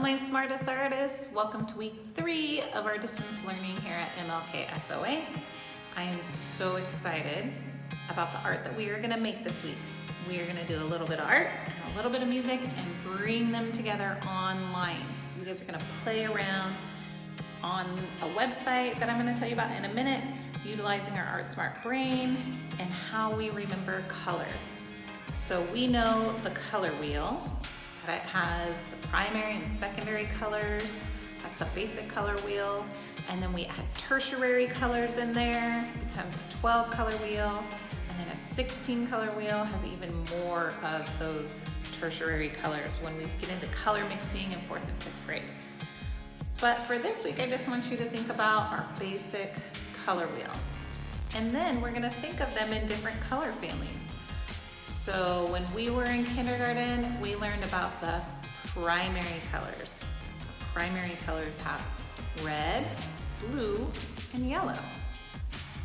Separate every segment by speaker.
Speaker 1: my smartest artists? Welcome to week 3 of our distance learning here at MLK SOA. I am so excited about the art that we are gonna make this week. We are gonna do a little bit of art and a little bit of music and bring them together online. You guys are gonna play around on a website that I'm gonna tell you about in a minute, utilizing our Art Smart brain and how we remember color. So we know the color wheel, that it has the primary and secondary colors. That's the basic color wheel. And then we add tertiary colors in there. It becomes a 12 color wheel. And then a 16 color wheel has even more of those tertiary colors when we get into color mixing in 4th and 5th grade. But for this week, I just want you to think about our basic color wheel. And then we're gonna think of them in different color families. So when we were in kindergarten, we learned about the primary colors. The primary colors have red, blue, and yellow.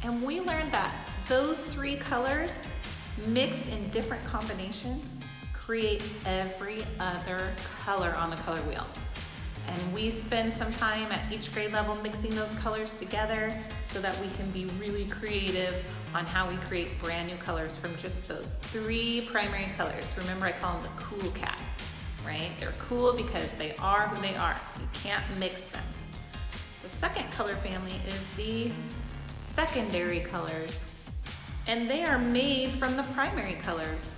Speaker 1: And we learned that those 3 colors mixed in different combinations create every other color on the color wheel. And we spend some time at each grade level mixing those colors together so that we can be really creative on how we create brand new colors from just those 3 primary colors. Remember, I call them the cool cats, right? They're cool because they are who they are. You can't mix them. The second color family is the secondary colors, and they are made from the primary colors.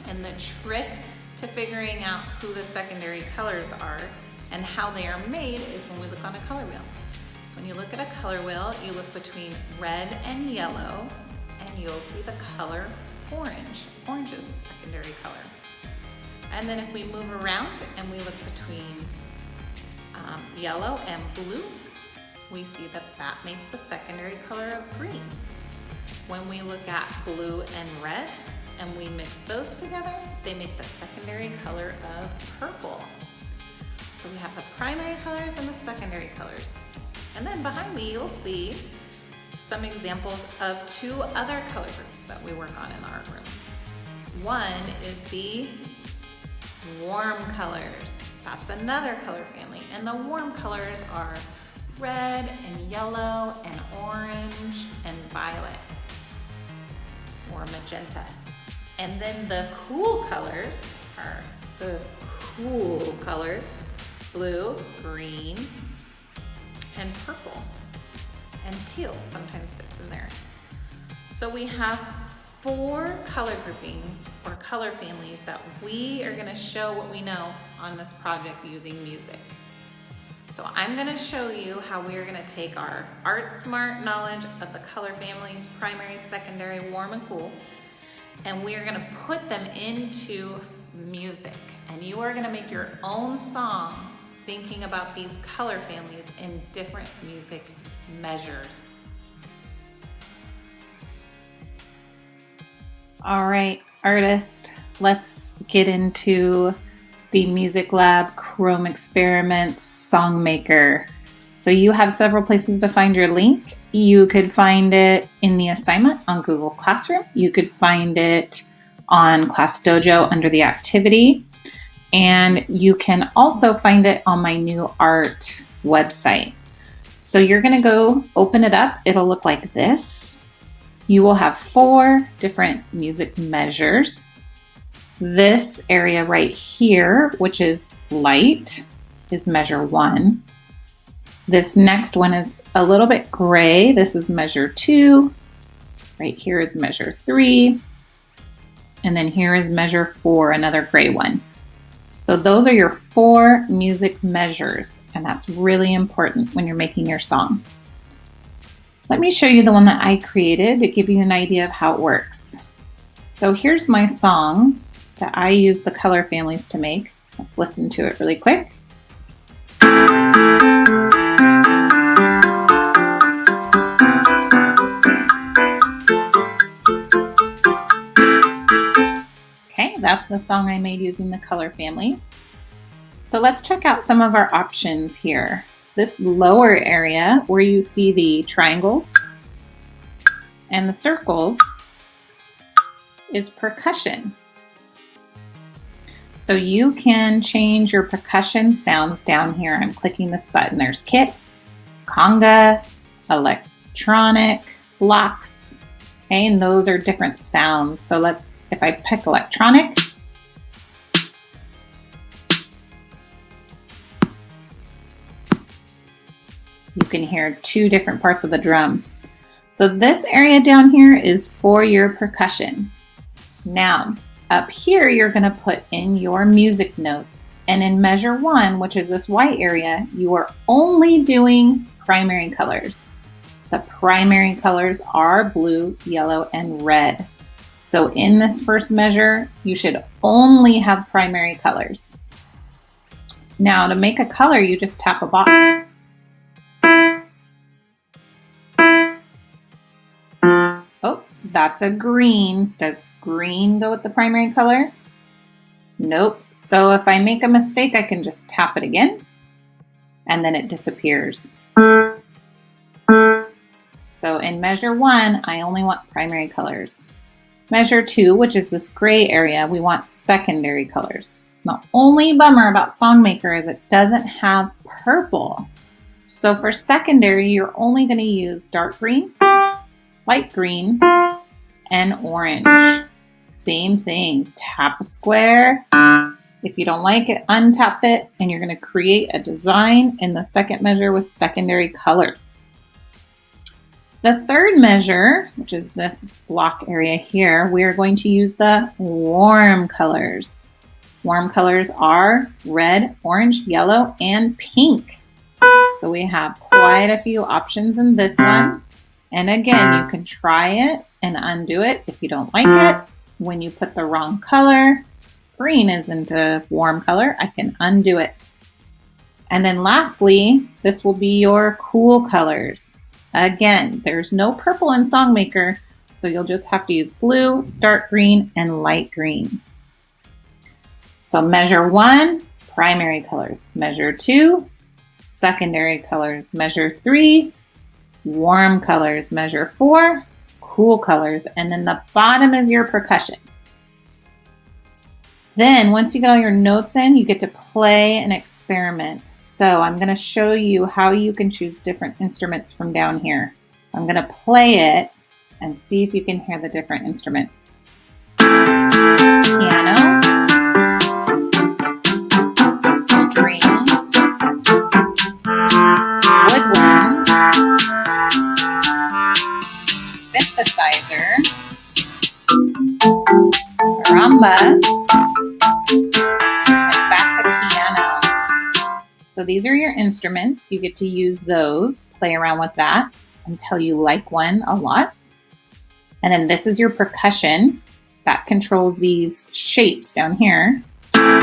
Speaker 1: And the trick to figuring out who the secondary colors are and how they are made is when we look on a color wheel. So when you look at a color wheel, you look between red and yellow, and you'll see the color orange. Orange is a secondary color. And then if we move around and we look between yellow and blue, we see that that makes the secondary color of green. When we look at blue and red and we mix those together, they make the secondary color of purple. So we have the primary colors and the secondary colors. And then behind me, you'll see some examples of 2 other color groups that we work on in the art room. One is the warm colors. That's another color family. And the warm colors are red and yellow and orange and violet or magenta. And then the cool colors are the cool colors, blue, green, and purple, and teal sometimes fits in there. So we have 4 color groupings or color families that we are gonna show what we know on this project using music. So I'm gonna show you how we are gonna take our Art Smart knowledge of the color families, primary, secondary, warm, and cool, and we are gonna put them into music. And you are gonna make your own song thinking about these color families in different music measures. All right, artist, let's get into the Music Lab Chrome Experiments Song Maker. So you have several places to find your link. You could find it in the assignment on Google Classroom. You could find it on Class Dojo under the activity. And you can also find it on my new art website. So you're gonna go open it up. It'll look like this. You will have 4 different music measures. This area right here, which is light, is measure 1. This next one is a little bit gray. This is measure 2. Right here is measure 3. And then here is measure 4, another gray one. So those are your 4 music measures, and that's really important when you're making your song. Let me show you the one that I created to give you an idea of how it works. So here's my song that I use the color families to make. Let's listen to it really quick. Okay, that's the song I made using the color families. So let's check out some of our options here. This lower area where you see the triangles and the circles is percussion. So you can change your percussion sounds down here. I'm clicking this button. There's kit, conga, electronic, blocks, okay, and those are different sounds. So if I pick electronic, you can hear two different parts of the drum. So this area down here is for your percussion. Now, up here, you're gonna put in your music notes. And in measure 1, which is this white area, you are only doing primary colors. The primary colors are blue, yellow, and red. So in this first measure, you should only have primary colors. Now, to make a color, you just tap a box. Oh, that's a green. Does green go with the primary colors? Nope. So if I make a mistake, I can just tap it again, and then it disappears. So in measure 1, I only want primary colors. Measure 2, which is this gray area, we want secondary colors. The only bummer about Songmaker is it doesn't have purple. So for secondary, you're only going to use dark green, light green, and orange. Same thing, tap a square. If you don't like it, untap it, and you're going to create a design in the second measure with secondary colors. The third measure, which is this block area here, we are going to use the warm colors. Warm colors are red, orange, yellow, and pink. So we have quite a few options in this one. And again, you can try it and undo it if you don't like it. When you put the wrong color, green isn't a warm color, I can undo it. And then lastly, this will be your cool colors. Again, there's no purple in Songmaker, so you'll just have to use blue, dark green, and light green. So measure 1, primary colors. Measure 2, secondary colors. Measure 3, warm colors. Measure 4, cool colors. And then the bottom is your percussion. Then once you get all your notes in, you get to play and experiment. So I'm going to show you how you can choose different instruments from down here. So I'm going to play it and see if you can hear the different instruments. Piano, strings, woodwinds, synthesizer, marimba, and back to piano. So these are your instruments. You get to use those, play around with that until you like one a lot. And then this is your percussion that controls these shapes down here. Blocks,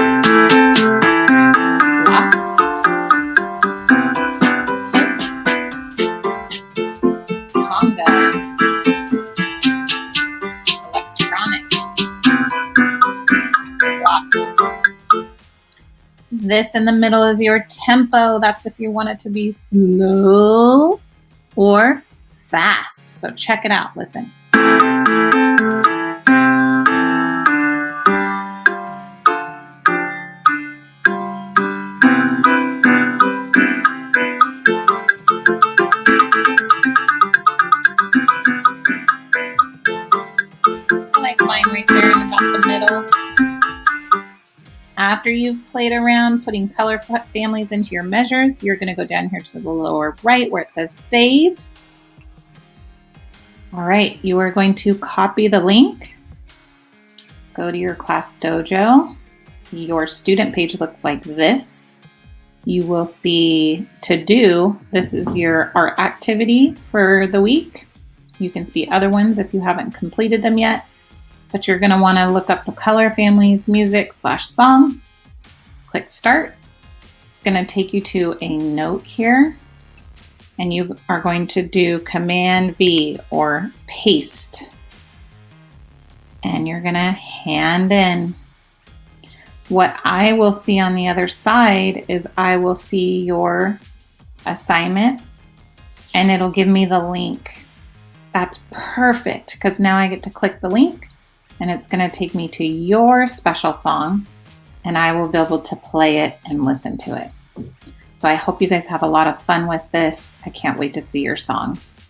Speaker 1: kick, conga, electronic, blocks. This in the middle is your tempo. That's if you want it to be slow or fast. So check it out. Listen. I like mine right there in about the middle. After you've played around putting color families into your measures, you're going to go down here to the lower right where it says save. All right, you are going to copy the link, go to your class dojo. Your student page looks like this. You will see to do, this is your art activity for the week. You can see other ones if you haven't completed them yet. But you're going to want to look up the color families, music/song. Click start. It's going to take you to a note here. And you are going to do Command V or paste. And you're going to hand in. What I will see on the other side is I will see your assignment and it'll give me the link. That's perfect because now I get to click the link. And it's going to take me to your special song. and I will be able to play it and listen to it. So I hope you guys have a lot of fun with this. I can't wait to see your songs.